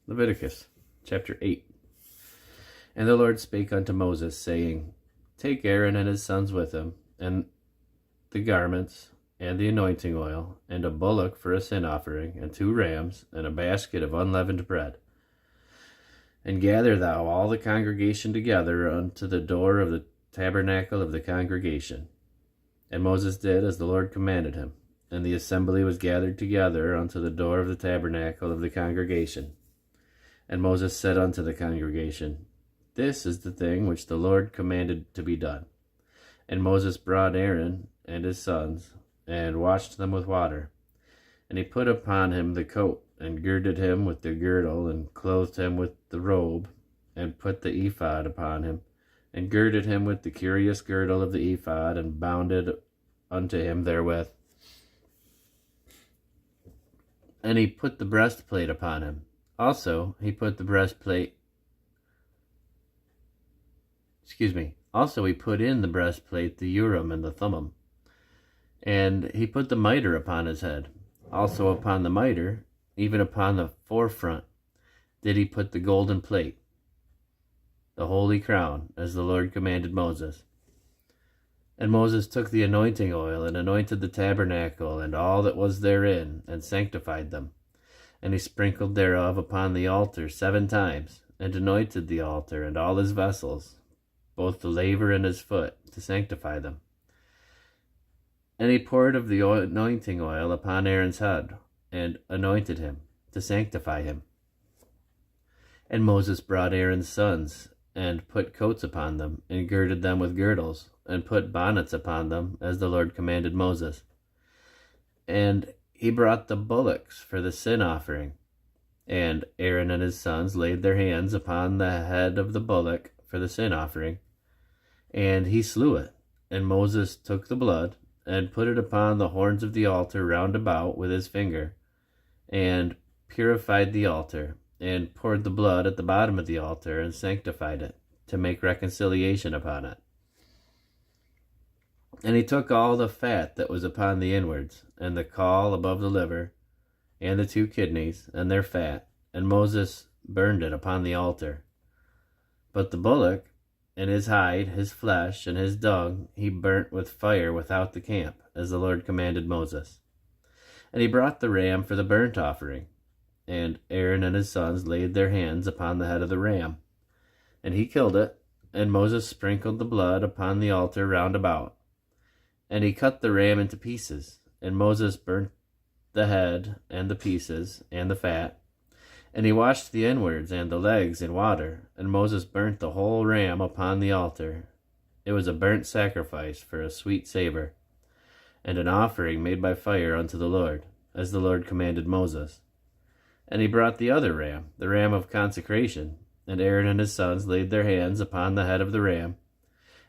Leviticus chapter 8. And the Lord spake unto Moses, saying, Take Aaron and his sons with him, and the garments, and the anointing oil, and a bullock for a sin offering, and 2 rams, and a basket of unleavened bread. And gather thou all the congregation together unto the door of the tabernacle of the congregation. And Moses did as the Lord commanded him. And the assembly was gathered together unto the door of the tabernacle of the congregation. And Moses said unto the congregation, This is the thing which the Lord commanded to be done. And Moses brought Aaron and his sons, and washed them with water. And he put upon him the coat, and girded him with the girdle, and clothed him with the robe, and put the ephod upon him, and girded him with the curious girdle of the ephod, and bounded unto him therewith. And he put the breastplate upon him. Also he put in the breastplate the Urim and the Thummim. And he put the mitre upon his head. Also upon the mitre, even upon the forefront, did he put the golden plate, the holy crown, as the Lord commanded Moses. And Moses took the anointing oil, and anointed the tabernacle, and all that was therein, and sanctified them. And he sprinkled thereof upon the altar 7 times, and anointed the altar and all his vessels, both the laver and his foot, to sanctify them. And he poured of the anointing oil upon Aaron's head, and anointed him, to sanctify him. And Moses brought Aaron's sons, and put coats upon them, and girded them with girdles, and put bonnets upon them, as the Lord commanded Moses. And he brought the bullocks for the sin offering. And Aaron and his sons laid their hands upon the head of the bullock for the sin offering, and he slew it. And Moses took the blood, and put it upon the horns of the altar round about with his finger, and purified the altar, and poured the blood at the bottom of the altar, and sanctified it, to make reconciliation upon it. And he took all the fat that was upon the inwards, and the caul above the liver, and the 2 kidneys, and their fat, and Moses burned it upon the altar. But the bullock, and his hide, his flesh, and his dung, he burnt with fire without the camp, as the Lord commanded Moses. And he brought the ram for the burnt offering, and Aaron and his sons laid their hands upon the head of the ram. And he killed it, and Moses sprinkled the blood upon the altar round about. And he cut the ram into pieces, and Moses burnt the head, and the pieces, and the fat. And he washed the inwards and the legs in water, and Moses burnt the whole ram upon the altar. It was a burnt sacrifice for a sweet savour, and an offering made by fire unto the Lord, as the Lord commanded Moses. And he brought the other ram, the ram of consecration, and Aaron and his sons laid their hands upon the head of the ram,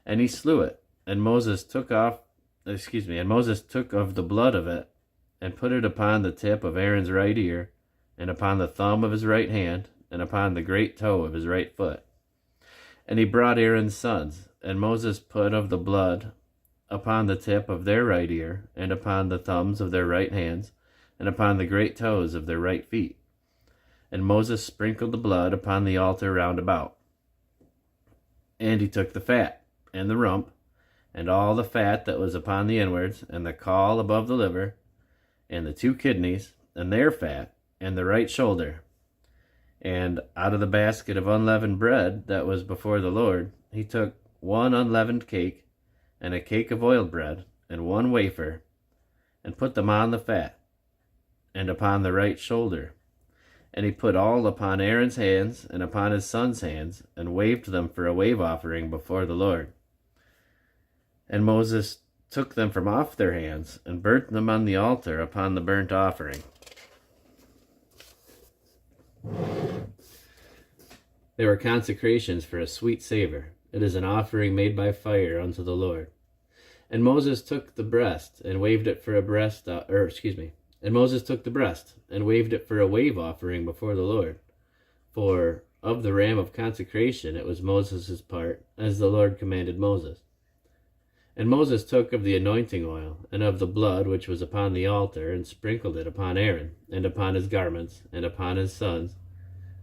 and he slew it. And Moses took of the blood of it, and put it upon the tip of Aaron's right ear, and upon the thumb of his right hand, and upon the great toe of his right foot. And he brought Aaron's sons, and Moses put of the blood upon the tip of their right ear, and upon the thumbs of their right hands, and upon the great toes of their right feet. And Moses sprinkled the blood upon the altar round about. And he took the fat, and the rump, and all the fat that was upon the inwards, and the caul above the liver, and the 2 kidneys, and their fat, and the right shoulder. And out of the basket of unleavened bread that was before the Lord, he took 1 unleavened cake, and a cake of oiled bread, and 1 wafer, and put them on the fat, and upon the right shoulder. And he put all upon Aaron's hands, and upon his sons' hands, and waved them for a wave offering before the Lord. And Moses took them from off their hands, and burnt them on the altar upon the burnt offering. They were consecrations for a sweet savour. It is an offering made by fire unto the Lord. And Moses took the breast, and waved it for a And Moses took the breast, and waved it for a wave offering before the Lord. For of the ram of consecration it was Moses' part, as the Lord commanded Moses. And Moses took of the anointing oil, and of the blood which was upon the altar, and sprinkled it upon Aaron, and upon his garments, and upon his sons,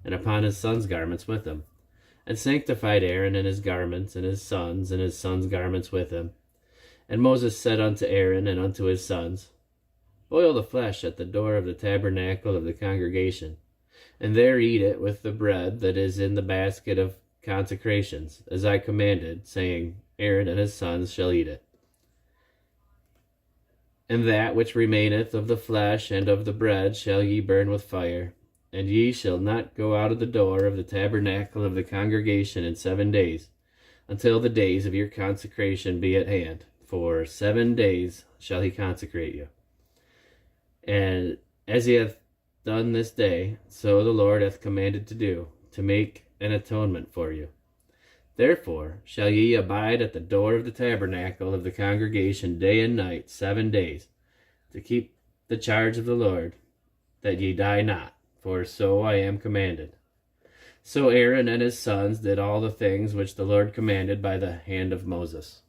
and upon his sons' garments with him, and sanctified Aaron and his garments, and his sons' garments with him. And Moses said unto Aaron and unto his sons, Boil the flesh at the door of the tabernacle of the congregation, and there eat it with the bread that is in the basket of consecrations, as I commanded, saying, Aaron and his sons shall eat it. And that which remaineth of the flesh and of the bread shall ye burn with fire, and ye shall not go out of the door of the tabernacle of the congregation in 7 days, until the days of your consecration be at hand. For 7 days shall he consecrate you. And as he hath done this day, so the Lord hath commanded to do, to make an atonement for you. Therefore shall ye abide at the door of the tabernacle of the congregation day and night 7 days, to keep the charge of the Lord, that ye die not, for so I am commanded. So Aaron and his sons did all the things which the Lord commanded by the hand of Moses.